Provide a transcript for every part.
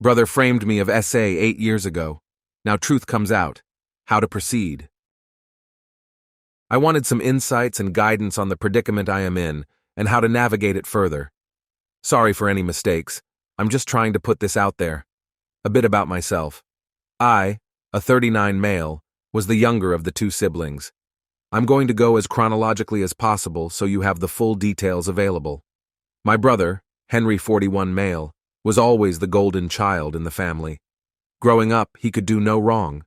Brother framed me of essay 8 years ago. Now truth comes out. How to proceed. I wanted some insights and guidance on the predicament I am in and how to navigate it further. Sorry for any mistakes. I'm just trying to put this out there. A bit about myself. I, a 39 male, was the younger of the 2 siblings. I'm going to go as chronologically as possible so you have the full details available. My brother, Henry 41 male, was always the golden child in the family. Growing up, he could do no wrong.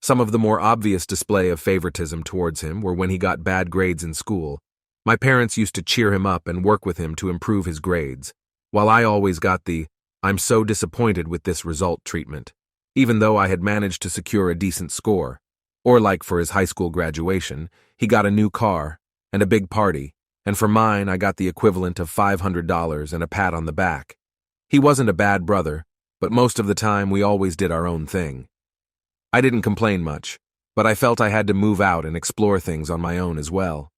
Some of the more obvious display of favoritism towards him were when he got bad grades in school. My parents used to cheer him up and work with him to improve his grades, while I always got the, "I'm so disappointed with this result" treatment, even though I had managed to secure a decent score. Or like for his high school graduation, he got a new car and a big party, and for mine I got the equivalent of $500 and a pat on the back. He wasn't a bad brother, but most of the time we always did our own thing. I didn't complain much, but I felt I had to move out and explore things on my own as well.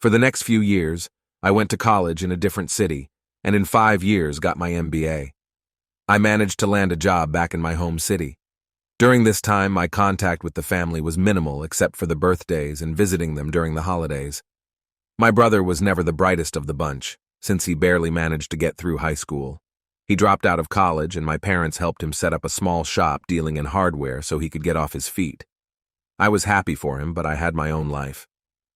For the next few years, I went to college in a different city, and in 5 years got my MBA. I managed to land a job back in my home city. During this time, my contact with the family was minimal except for the birthdays and visiting them during the holidays. My brother was never the brightest of the bunch, since he barely managed to get through high school. He dropped out of college, and my parents helped him set up a small shop dealing in hardware so he could get off his feet. I was happy for him, but I had my own life.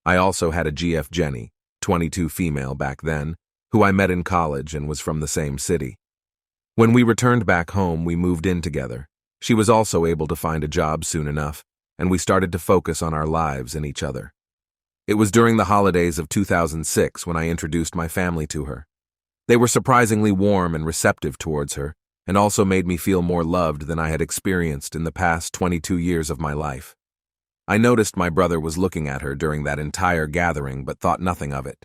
I also had a GF Jenny, 22 female back then, who I met in college and was from the same city. When we returned back home, we moved in together. She was also able to find a job soon enough, and we started to focus on our lives and each other. It was during the holidays of 2006 when I introduced my family to her. They were surprisingly warm and receptive towards her, and also made me feel more loved than I had experienced in the past 22 years of my life. I noticed my brother was looking at her during that entire gathering but thought nothing of it.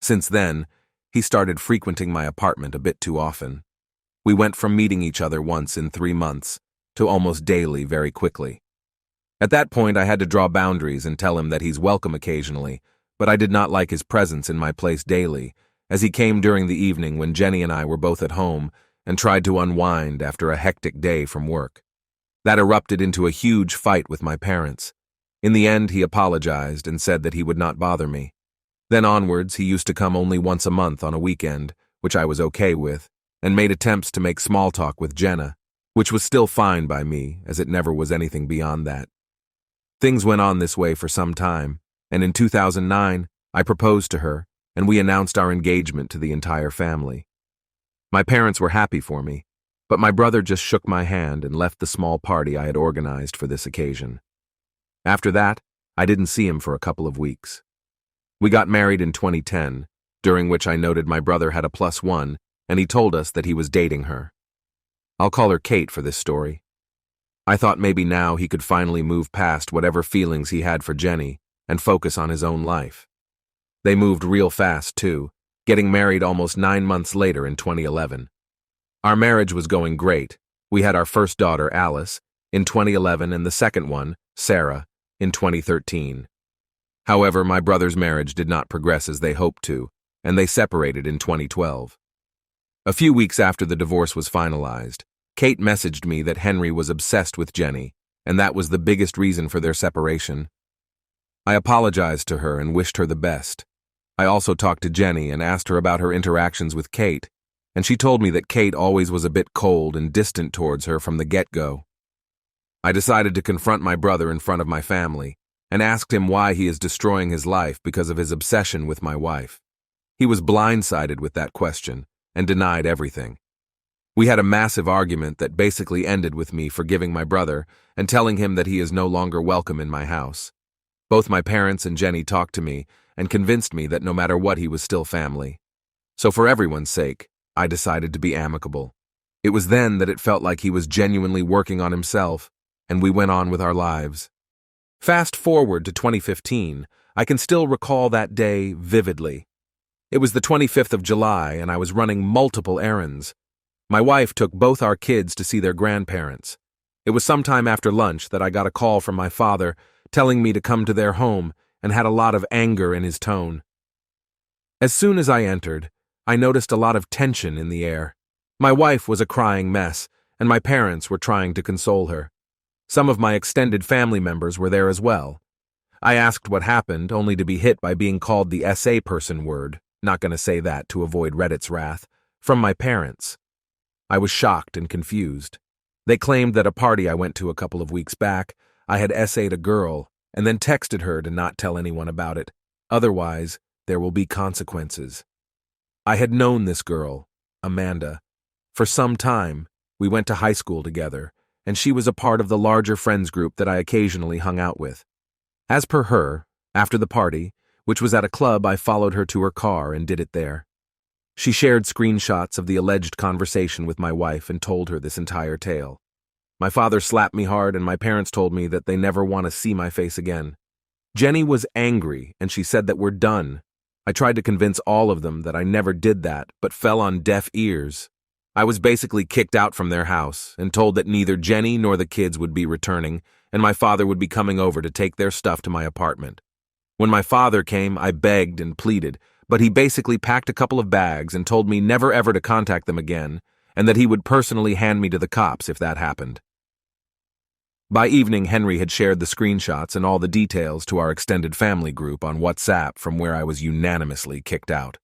Since then, he started frequenting my apartment a bit too often. We went from meeting each other once in 3 months to almost daily very quickly. At that point, I had to draw boundaries and tell him that he's welcome occasionally, but I did not like his presence in my place daily, as he came during the evening when Jenny and I were both at home and tried to unwind after a hectic day from work. That erupted into a huge fight with my parents. In the end, he apologized and said that he would not bother me. Then onwards, he used to come only once a month on a weekend, which I was okay with, and made attempts to make small talk with Jenna, which was still fine by me, as it never was anything beyond that. Things went on this way for some time, and in 2009, I proposed to her, and we announced our engagement to the entire family. My parents were happy for me, but my brother just shook my hand and left the small party I had organized for this occasion. After that, I didn't see him for a couple of weeks. We got married in 2010, during which I noted my brother had a +1, and he told us that he was dating her. I'll call her Kate for this story. I thought maybe now he could finally move past whatever feelings he had for Jenny and focus on his own life. They moved real fast, too, getting married almost 9 months later in 2011. Our marriage was going great. We had our first daughter, Alice, in 2011 and the second one, Sarah, in 2013. However, my brother's marriage did not progress as they hoped to, and they separated in 2012. A few weeks after the divorce was finalized, Kate messaged me that Henry was obsessed with Jenny, and that was the biggest reason for their separation. I apologized to her and wished her the best. I also talked to Jenny and asked her about her interactions with Kate, and she told me that Kate always was a bit cold and distant towards her from the get-go. I decided to confront my brother in front of my family and asked him why he is destroying his life because of his obsession with my wife. He was blindsided with that question and denied everything. We had a massive argument that basically ended with me forgiving my brother and telling him that he is no longer welcome in my house. Both my parents and Jenny talked to me and convinced me that no matter what, he was still family. So for everyone's sake, I decided to be amicable. It was then that it felt like he was genuinely working on himself, and we went on with our lives. Fast forward to 2015, I can still recall that day vividly. It was the 25th of July, and I was running multiple errands. My wife took both our kids to see their grandparents. It was sometime after lunch that I got a call from my father telling me to come to their home and had a lot of anger in his tone. As soon as I entered, I noticed a lot of tension in the air. My wife was a crying mess, and my parents were trying to console her. Some of my extended family members were there as well. I asked what happened, only to be hit by being called the SA person word, not gonna say that to avoid Reddit's wrath, from my parents. I was shocked and confused. They claimed that a party I went to a couple of weeks back, I had SA'd a girl, and then texted her to not tell anyone about it. Otherwise, there will be consequences. I had known this girl, Amanda. For some time, we went to high school together, and she was a part of the larger friends group that I occasionally hung out with. As per her, after the party, which was at a club, I followed her to her car and did it there. She shared screenshots of the alleged conversation with my wife and told her this entire tale. My father slapped me hard, and my parents told me that they never want to see my face again. Jenny was angry, and she said that we're done. I tried to convince all of them that I never did that, but fell on deaf ears. I was basically kicked out from their house and told that neither Jenny nor the kids would be returning, and my father would be coming over to take their stuff to my apartment. When my father came, I begged and pleaded, but he basically packed a couple of bags and told me never ever to contact them again, and that he would personally hand me to the cops if that happened. By evening, Henry had shared the screenshots and all the details to our extended family group on WhatsApp, from where I was unanimously kicked out.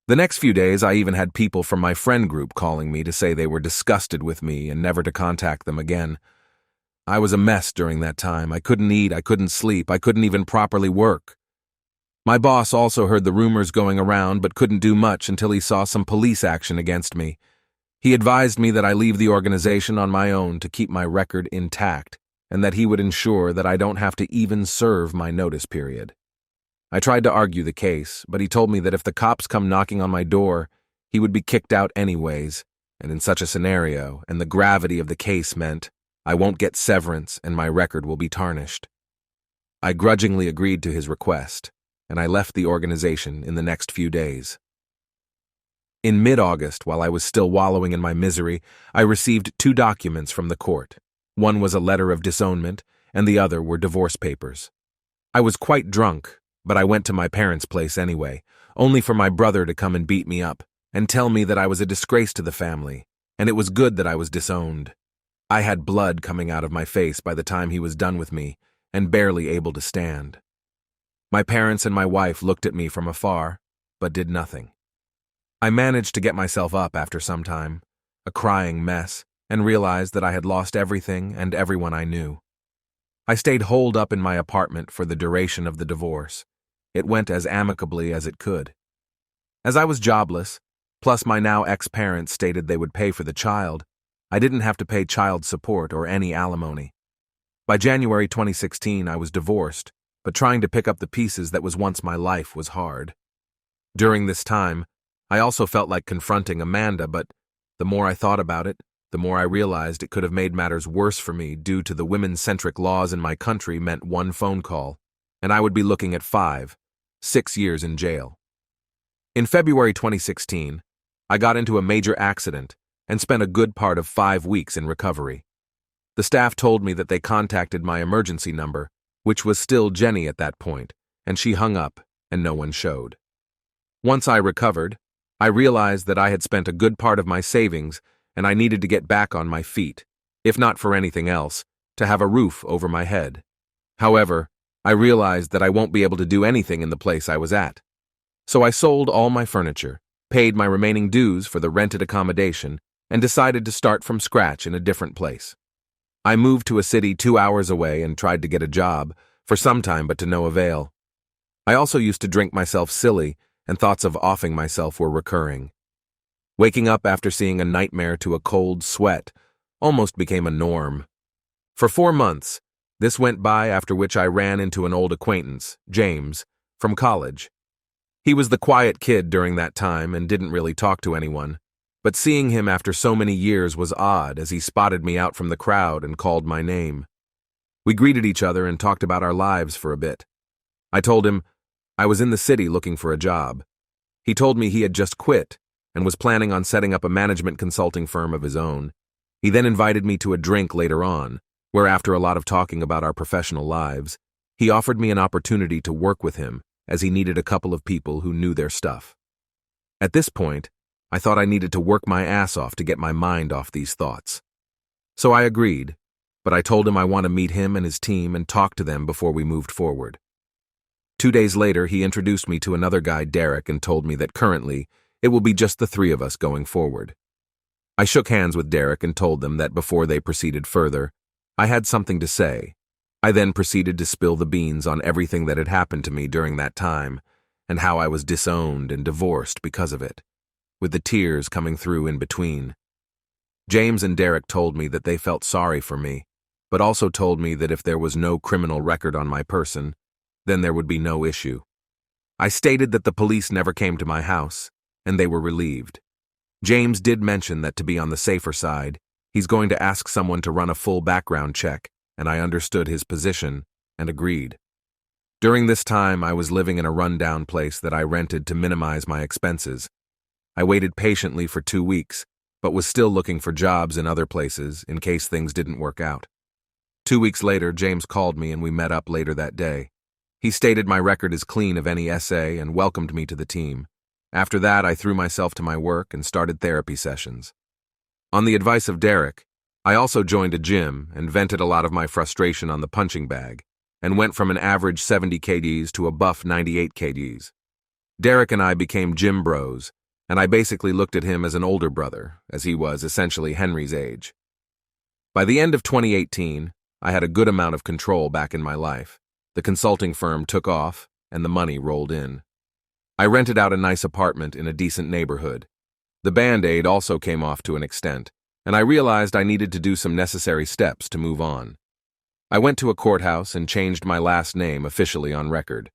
The next few days, I even had people from my friend group calling me to say they were disgusted with me and never to contact them again. I was a mess during that time. I couldn't eat, I couldn't sleep, I couldn't even properly work. My boss also heard the rumors going around but couldn't do much until he saw some police action against me. He advised me that I leave the organization on my own to keep my record intact, and that he would ensure that I don't have to even serve my notice period. I tried to argue the case, but he told me that if the cops come knocking on my door, he would be kicked out anyways, and in such a scenario, and the gravity of the case meant, I won't get severance and my record will be tarnished. I grudgingly agreed to his request, and I left the organization in the next few days. In mid-August, while I was still wallowing in my misery, I received 2 documents from the court. One was a letter of disownment, and the other were divorce papers. I was quite drunk, but I went to my parents' place anyway, only for my brother to come and beat me up, and tell me that I was a disgrace to the family, and it was good that I was disowned. I had blood coming out of my face by the time he was done with me, and barely able to stand. My parents and my wife looked at me from afar, but did nothing. I managed to get myself up after some time, a crying mess, and realized that I had lost everything and everyone I knew. I stayed holed up in my apartment for the duration of the divorce. It went as amicably as it could. As I was jobless, plus my now ex-parents stated they would pay for the child, I didn't have to pay child support or any alimony. By January 2016, I was divorced, but trying to pick up the pieces that was once my life was hard. During this time, I also felt like confronting Amanda, but the more I thought about it, the more I realized it could have made matters worse for me due to the women-centric laws in my country meant one phone call, and I would be looking at 5, 6 years in jail. In February 2016, I got into a major accident and spent a good part of 5 weeks in recovery. The staff told me that they contacted my emergency number, which was still Jenny at that point, and she hung up and no one showed. Once I recovered, I realized that I had spent a good part of my savings and I needed to get back on my feet, if not for anything else, to have a roof over my head. However, I realized that I won't be able to do anything in the place I was at. So I sold all my furniture, paid my remaining dues for the rented accommodation, and decided to start from scratch in a different place. I moved to a city 2 hours away and tried to get a job, for some time but to no avail. I also used to drink myself silly, and thoughts of offing myself were recurring. Waking up after seeing a nightmare to a cold sweat almost became a norm. For 4 months, this went by, after which I ran into an old acquaintance, James, from college. He was the quiet kid during that time and didn't really talk to anyone, but seeing him after so many years was odd as he spotted me out from the crowd and called my name. We greeted each other and talked about our lives for a bit. I told him I was in the city looking for a job. He told me he had just quit and was planning on setting up a management consulting firm of his own. He then invited me to a drink later on, where after a lot of talking about our professional lives, he offered me an opportunity to work with him as he needed a couple of people who knew their stuff. At this point, I thought I needed to work my ass off to get my mind off these thoughts. So I agreed, but I told him I want to meet him and his team and talk to them before we moved forward. 2 days later, he introduced me to another guy, Derek, and told me that currently, it will be just the 3 of us going forward. I shook hands with Derek and told them that before they proceeded further, I had something to say. I then proceeded to spill the beans on everything that had happened to me during that time and how I was disowned and divorced because of it, with the tears coming through in between. James and Derek told me that they felt sorry for me, but also told me that if there was no criminal record on my person, then there would be no issue. I stated that the police never came to my house, and they were relieved. James did mention that to be on the safer side, he's going to ask someone to run a full background check, and I understood his position and agreed. During this time, I was living in a rundown place that I rented to minimize my expenses. I waited patiently for 2 weeks, but was still looking for jobs in other places in case things didn't work out. 2 weeks later, James called me and we met up later that day. He stated my record is clean of any SA and welcomed me to the team. After that, I threw myself to my work and started therapy sessions. On the advice of Derek, I also joined a gym and vented a lot of my frustration on the punching bag, and went from an average 70 kgs to a buff 98 kgs. Derek and I became gym bros, and I basically looked at him as an older brother, as he was essentially Henry's age. By the end of 2018, I had a good amount of control back in my life. The consulting firm took off, and the money rolled in. I rented out a nice apartment in a decent neighborhood. The Band-Aid also came off to an extent, and I realized I needed to do some necessary steps to move on. I went to a courthouse and changed my last name officially on record.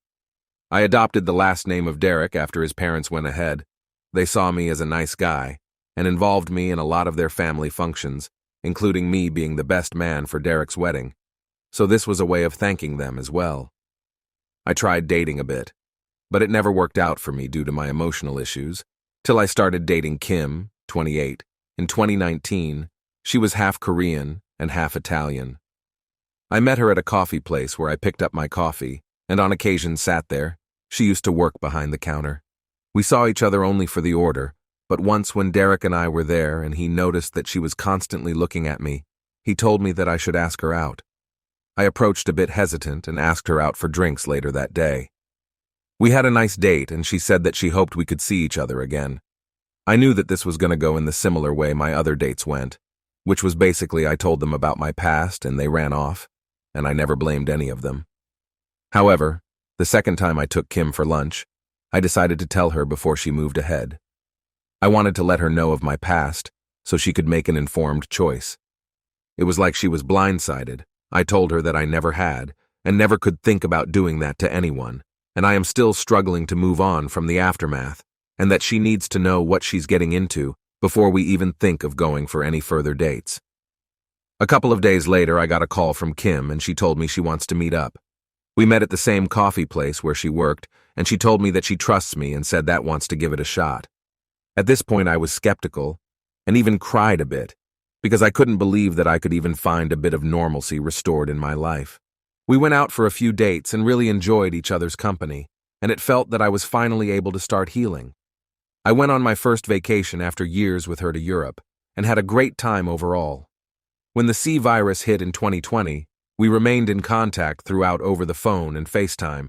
I adopted the last name of Derek after his parents went ahead. They saw me as a nice guy, and involved me in a lot of their family functions, including me being the best man for Derek's wedding. So this was a way of thanking them as well. I tried dating a bit, but it never worked out for me due to my emotional issues, till I started dating Kim, 28. In 2019, she was half Korean and half Italian. I met her at a coffee place where I picked up my coffee, and on occasion sat there. She used to work behind the counter. We saw each other only for the order, but once when Derek and I were there and he noticed that she was constantly looking at me, he told me that I should ask her out. I approached a bit hesitant and asked her out for drinks later that day. We had a nice date and she said that she hoped we could see each other again. I knew that this was going to go in the similar way my other dates went, which was basically I told them about my past and they ran off, and I never blamed any of them. However, the second time I took Kim for lunch, I decided to tell her before she moved ahead. I wanted to let her know of my past so she could make an informed choice. It was like she was blindsided. I told her that I never had and never could think about doing that to anyone, and I am still struggling to move on from the aftermath, and that she needs to know what she's getting into before we even think of going for any further dates. A couple of days later, I got a call from Kim and she told me she wants to meet up. We met at the same coffee place where she worked, and she told me that she trusts me and said that wants to give it a shot. At this point, I was skeptical and even cried a bit because I couldn't believe that I could even find a bit of normalcy restored in my life. We went out for a few dates and really enjoyed each other's company, and it felt that I was finally able to start healing. I went on my first vacation after years with her to Europe and had a great time overall. When the C virus hit in 2020, we remained in contact throughout over the phone and FaceTime.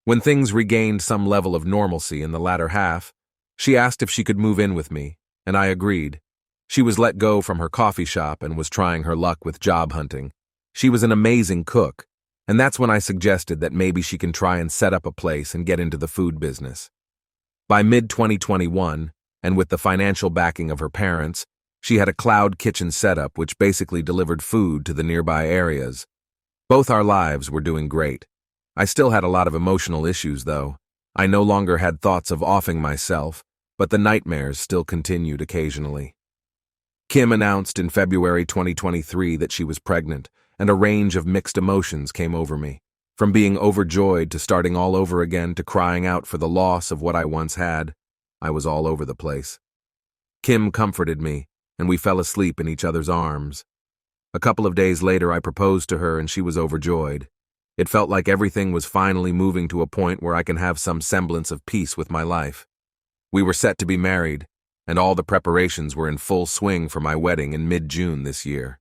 When things regained some level of normalcy in the latter half, she asked if she could move in with me, and I agreed. She was let go from her coffee shop and was trying her luck with job hunting. She was an amazing cook, and that's when I suggested that maybe she can try and set up a place and get into the food business. By mid-2021, and with the financial backing of her parents, she had a cloud kitchen setup which basically delivered food to the nearby areas. Both our lives were doing great. I still had a lot of emotional issues, though. I no longer had thoughts of offing myself, but the nightmares still continued occasionally. Kim announced in February 2023 that she was pregnant, and a range of mixed emotions came over me, from being overjoyed to starting all over again to crying out for the loss of what I once had. I was all over the place. Kim comforted me, and we fell asleep in each other's arms. A couple of days later, I proposed to her and she was overjoyed. It felt like everything was finally moving to a point where I can have some semblance of peace with my life. We were set to be married, and all the preparations were in full swing for my wedding in mid-June this year.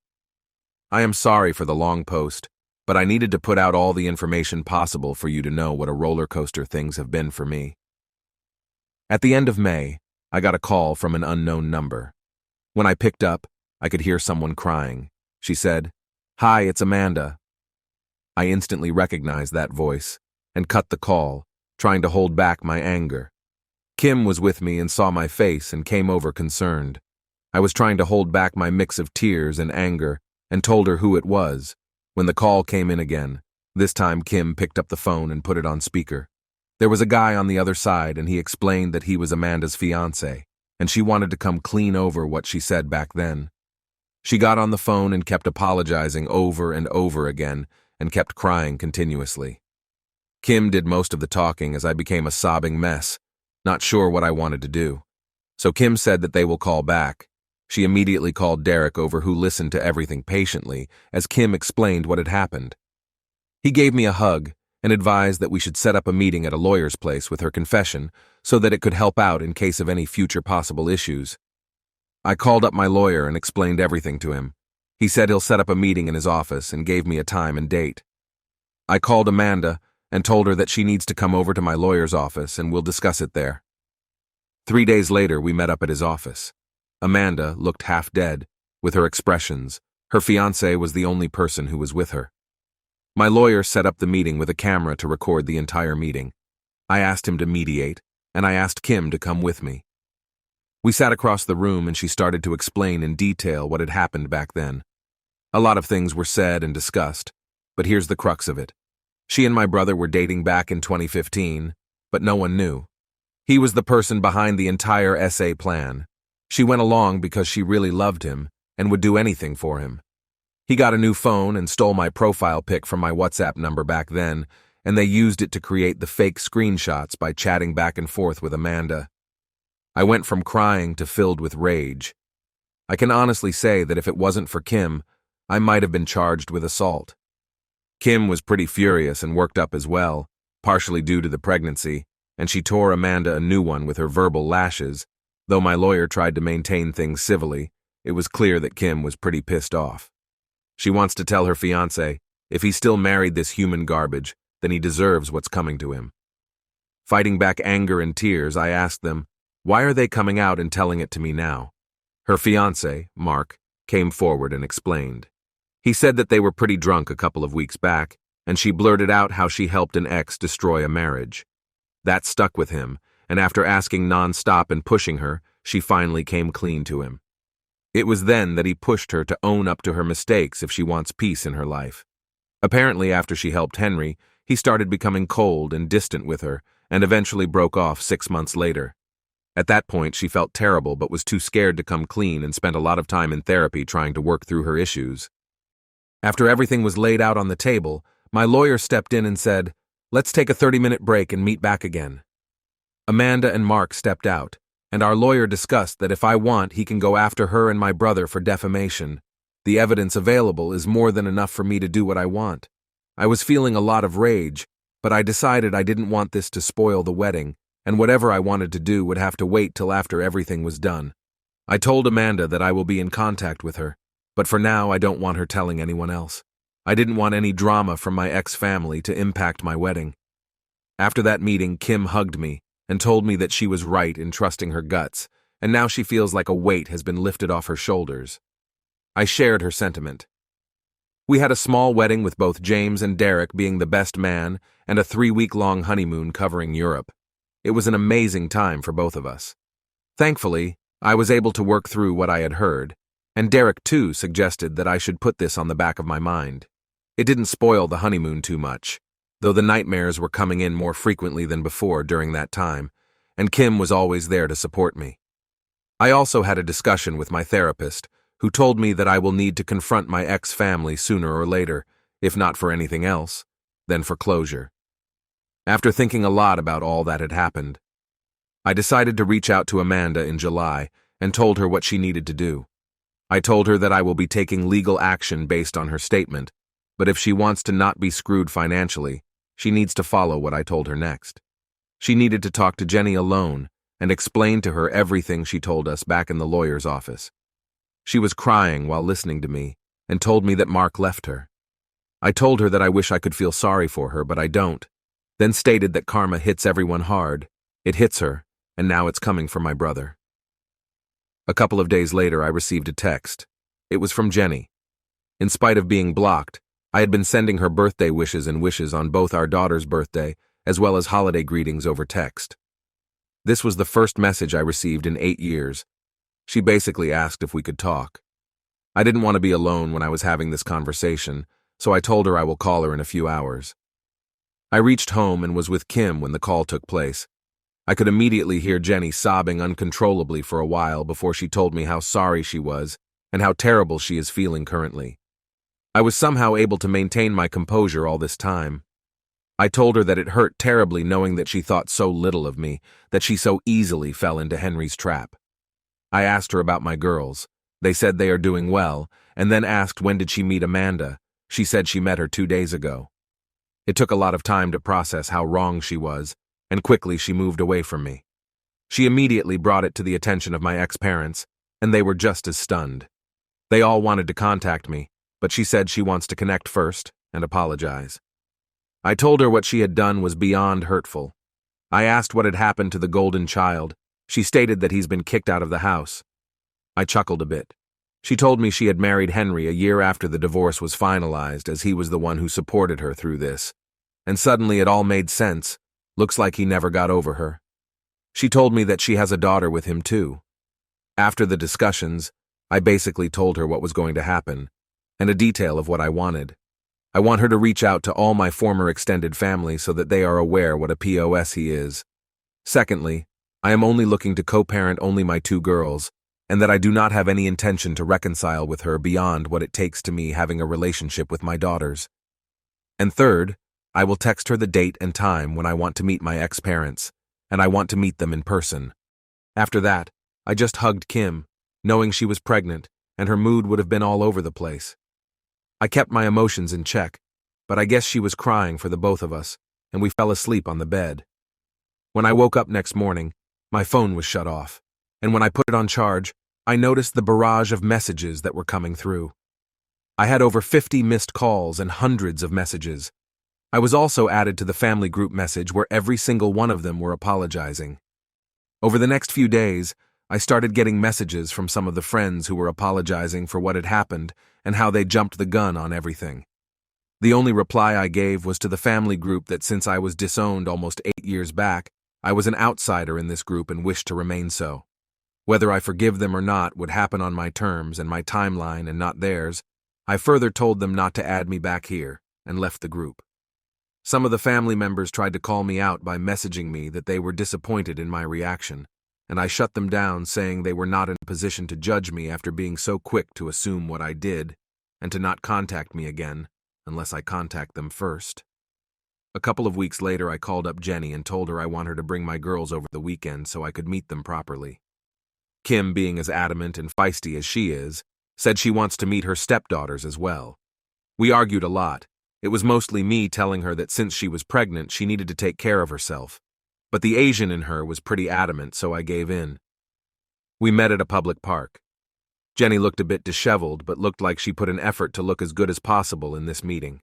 I am sorry for the long post, but I needed to put out all the information possible for you to know what a roller coaster things have been for me. At the end of May, I got a call from an unknown number. When I picked up, I could hear someone crying. She said, "Hi, it's Amanda." I instantly recognized that voice and cut the call, trying to hold back my anger. Kim was with me and saw my face and came over concerned. I was trying to hold back my mix of tears and anger and told her who it was. When the call came in again, this time Kim picked up the phone and put it on speaker. There was a guy on the other side and he explained that he was Amanda's fiancé, and she wanted to come clean over what she said back then. She got on the phone and kept apologizing over and over again and kept crying continuously. Kim did most of the talking as I became a sobbing mess, not sure what I wanted to do. So Kim said that they will call back. She immediately called Derek over, who listened to everything patiently as Kim explained what had happened. He gave me a hug and advised that we should set up a meeting at a lawyer's place with her confession so that it could help out in case of any future possible issues. I called up my lawyer and explained everything to him. He said he'll set up a meeting in his office and gave me a time and date. I called Amanda and told her that she needs to come over to my lawyer's office and we'll discuss it there. 3 days later, we met up at his office. Amanda looked half dead, with her expressions. Her fiancé was the only person who was with her. My lawyer set up the meeting with a camera to record the entire meeting. I asked him to mediate, and I asked Kim to come with me. We sat across the room and she started to explain in detail what had happened back then. A lot of things were said and discussed, but here's the crux of it. She and my brother were dating back in 2015, but no one knew. He was the person behind the entire SA plan. She went along because she really loved him and would do anything for him. He got a new phone and stole my profile pic from my WhatsApp number back then, and they used it to create the fake screenshots by chatting back and forth with Amanda. I went from crying to filled with rage. I can honestly say that if it wasn't for Kim, I might have been charged with assault. Kim was pretty furious and worked up as well, partially due to the pregnancy, and she tore Amanda a new one with her verbal lashes. Though my lawyer tried to maintain things civilly, it was clear that Kim was pretty pissed off. She wants to tell her fiancé, if he still married this human garbage, then he deserves what's coming to him. Fighting back anger and tears, I asked them, why are they coming out and telling it to me now? Her fiancé, Mark, came forward and explained. He said that they were pretty drunk a couple of weeks back, and she blurted out how she helped an ex destroy a marriage. That stuck with him, and after asking non-stop and pushing her, she finally came clean to him. It was then that he pushed her to own up to her mistakes if she wants peace in her life. Apparently, after she helped Henry, he started becoming cold and distant with her, and eventually broke off 6 months later. At that point, she felt terrible but was too scared to come clean and spent a lot of time in therapy trying to work through her issues. After everything was laid out on the table, my lawyer stepped in and said, let's take a 30-minute break and meet back again. Amanda and Mark stepped out, and our lawyer discussed that if I want, he can go after her and my brother for defamation. The evidence available is more than enough for me to do what I want. I was feeling a lot of rage, but I decided I didn't want this to spoil the wedding, and whatever I wanted to do would have to wait till after everything was done. I told Amanda that I will be in contact with her, but for now I don't want her telling anyone else. I didn't want any drama from my ex-family to impact my wedding. After that meeting, Kim hugged me and told me that she was right in trusting her guts, and now she feels like a weight has been lifted off her shoulders. I shared her sentiment. We had a small wedding with both James and Derek being the best man and a 3-week-long honeymoon covering Europe. It was an amazing time for both of us. Thankfully, I was able to work through what I had heard, and Derek too suggested that I should put this on the back of my mind. It didn't spoil the honeymoon too much, though the nightmares were coming in more frequently than before during that time, and Kim was always there to support me. I also had a discussion with my therapist, who told me that I will need to confront my ex-family sooner or later, if not for anything else, then for closure. After thinking a lot about all that had happened, I decided to reach out to Amanda in July and told her what she needed to do. I told her that I will be taking legal action based on her statement, but if she wants to not be screwed financially, she needs to follow what I told her next. She needed to talk to Jenny alone and explained to her everything she told us back in the lawyer's office. She was crying while listening to me and told me that Mark left her. I told her that I wish I could feel sorry for her, but I don't, then stated that karma hits everyone hard. It hits her, and now it's coming for my brother. A couple of days later, I received a text. It was from Jenny. In spite of being blocked, I had been sending her birthday wishes and wishes on both our daughter's birthday as well as holiday greetings over text. This was the first message I received in 8 years. She basically asked if we could talk. I didn't want to be alone when I was having this conversation, so I told her I will call her in a few hours. I reached home and was with Kim when the call took place. I could immediately hear Jenny sobbing uncontrollably for a while before she told me how sorry she was and how terrible she is feeling currently. I was somehow able to maintain my composure all this time. I told her that it hurt terribly knowing that she thought so little of me, that she so easily fell into Henry's trap. I asked her about my girls. They said they are doing well, and then asked when did she meet Amanda. She said she met her 2 days ago. It took a lot of time to process how wrong she was, and quickly she moved away from me. She immediately brought it to the attention of my ex-parents, and they were just as stunned. They all wanted to contact me, but she said she wants to connect first and apologize. I told her what she had done was beyond hurtful. I asked what had happened to the golden child. She stated that he's been kicked out of the house. I chuckled a bit. She told me she had married Henry a year after the divorce was finalized, as he was the one who supported her through this. And suddenly it all made sense. Looks like he never got over her. She told me that she has a daughter with him too. After the discussions, I basically told her what was going to happen, and a detail of what I wanted. I want her to reach out to all my former extended family so that they are aware what a POS he is. Secondly, I am only looking to co-parent only my 2 girls, and that I do not have any intention to reconcile with her beyond what it takes to me having a relationship with my daughters. And third, I will text her the date and time when I want to meet my ex-parents, and I want to meet them in person. After that, I just hugged Kim, knowing she was pregnant, and her mood would have been all over the place. I kept my emotions in check, but I guess she was crying for the both of us, and we fell asleep on the bed. When I woke up next morning, my phone was shut off, and when I put it on charge, I noticed the barrage of messages that were coming through. I had over 50 missed calls and hundreds of messages. I was also added to the family group message where every single one of them were apologizing. Over the next few days, I started getting messages from some of the friends who were apologizing for what had happened and how they jumped the gun on everything. The only reply I gave was to the family group that since I was disowned almost 8 years back, I was an outsider in this group and wished to remain so. Whether I forgive them or not would happen on my terms and my timeline and not theirs. I further told them not to add me back here and left the group. Some of the family members tried to call me out by messaging me that they were disappointed in my reaction, and I shut them down saying they were not in a position to judge me after being so quick to assume what I did and to not contact me again unless I contact them first. A couple of weeks later, I called up Jenny and told her I want her to bring my girls over the weekend so I could meet them properly. Kim, being as adamant and feisty as she is, said she wants to meet her stepdaughters as well. We argued a lot. It was mostly me telling her that since she was pregnant, she needed to take care of herself. But the Asian in her was pretty adamant, so I gave in. We met at a public park. Jenny looked a bit disheveled, but looked like she put an effort to look as good as possible in this meeting.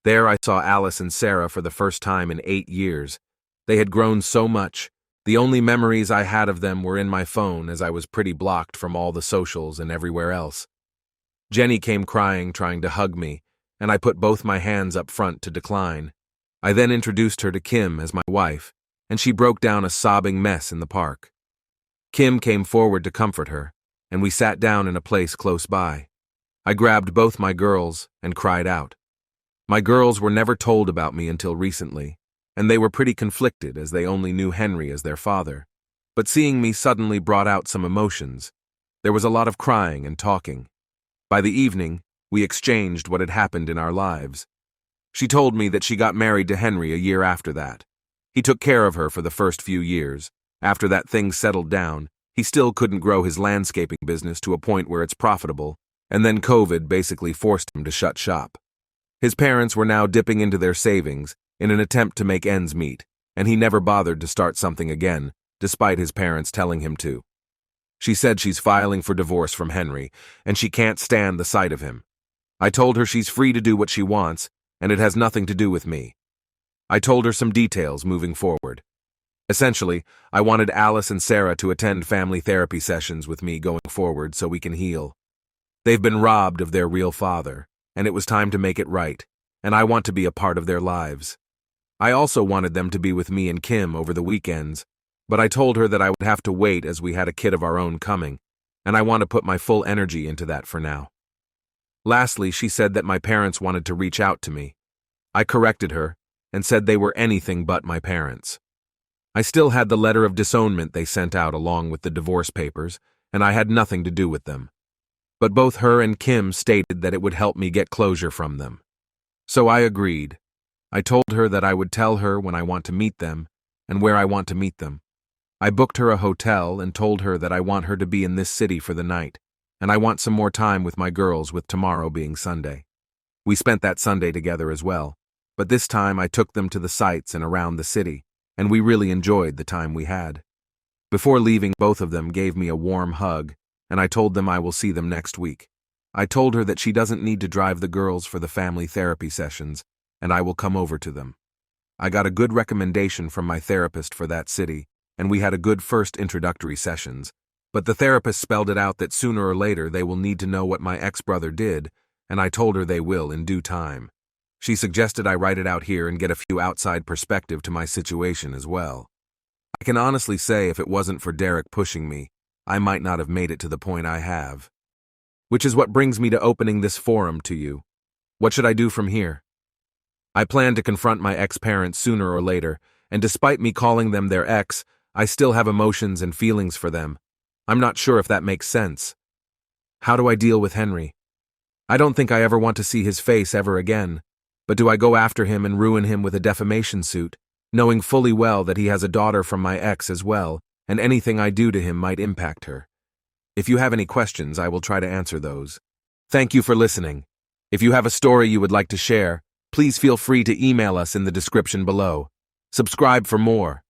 There I saw Alice and Sarah for the first time in 8 years. They had grown so much. The only memories I had of them were in my phone, as I was pretty blocked from all the socials and everywhere else. Jenny came crying, trying to hug me, and I put both my hands up front to decline. I then introduced her to Kim as my wife, and she broke down a sobbing mess in the park. Kim came forward to comfort her, and we sat down in a place close by. I grabbed both my girls and cried out. My girls were never told about me until recently, and they were pretty conflicted as they only knew Henry as their father. But seeing me suddenly brought out some emotions. There was a lot of crying and talking. By the evening, we exchanged what had happened in our lives. She told me that she got married to Henry a year after that. He took care of her for the first few years. After that, things settled down. He still couldn't grow his landscaping business to a point where it's profitable, and then COVID basically forced him to shut shop. His parents were now dipping into their savings in an attempt to make ends meet, and he never bothered to start something again, despite his parents telling him to. She said she's filing for divorce from Henry, and she can't stand the sight of him. I told her she's free to do what she wants, and it has nothing to do with me. I told her some details moving forward. Essentially, I wanted Alice and Sarah to attend family therapy sessions with me going forward so we can heal. They've been robbed of their real father, and it was time to make it right, and I want to be a part of their lives. I also wanted them to be with me and Kim over the weekends, but I told her that I would have to wait as we had a kid of our own coming, and I want to put my full energy into that for now. Lastly, she said that my parents wanted to reach out to me. I corrected her and said they were anything but my parents. I still had the letter of disownment they sent out along with the divorce papers, and I had nothing to do with them. But both her and Kim stated that it would help me get closure from them. So I agreed. I told her that I would tell her when I want to meet them and where I want to meet them. I booked her a hotel and told her that I want her to be in this city for the night, and I want some more time with my girls, with tomorrow being Sunday. We spent that Sunday together as well, but this time I took them to the sights and around the city, and we really enjoyed the time we had. Before leaving, both of them gave me a warm hug, and I told them I will see them next week. I told her that she doesn't need to drive the girls for the family therapy sessions, and I will come over to them. I got a good recommendation from my therapist for that city, and we had a good first introductory sessions, but the therapist spelled it out that sooner or later they will need to know what my ex-brother did, and I told her they will in due time. She suggested I write it out here and get a few outside perspective to my situation as well. I can honestly say if it wasn't for Derek pushing me, I might not have made it to the point I have. Which is what brings me to opening this forum to you. What should I do from here? I plan to confront my ex-parents sooner or later, and despite me calling them their ex, I still have emotions and feelings for them. I'm not sure if that makes sense. How do I deal with Henry? I don't think I ever want to see his face ever again, but do I go after him and ruin him with a defamation suit, knowing fully well that he has a daughter from my ex as well, and anything I do to him might impact her? If you have any questions, I will try to answer those. Thank you for listening. If you have a story you would like to share, please feel free to email us in the description below. Subscribe for more.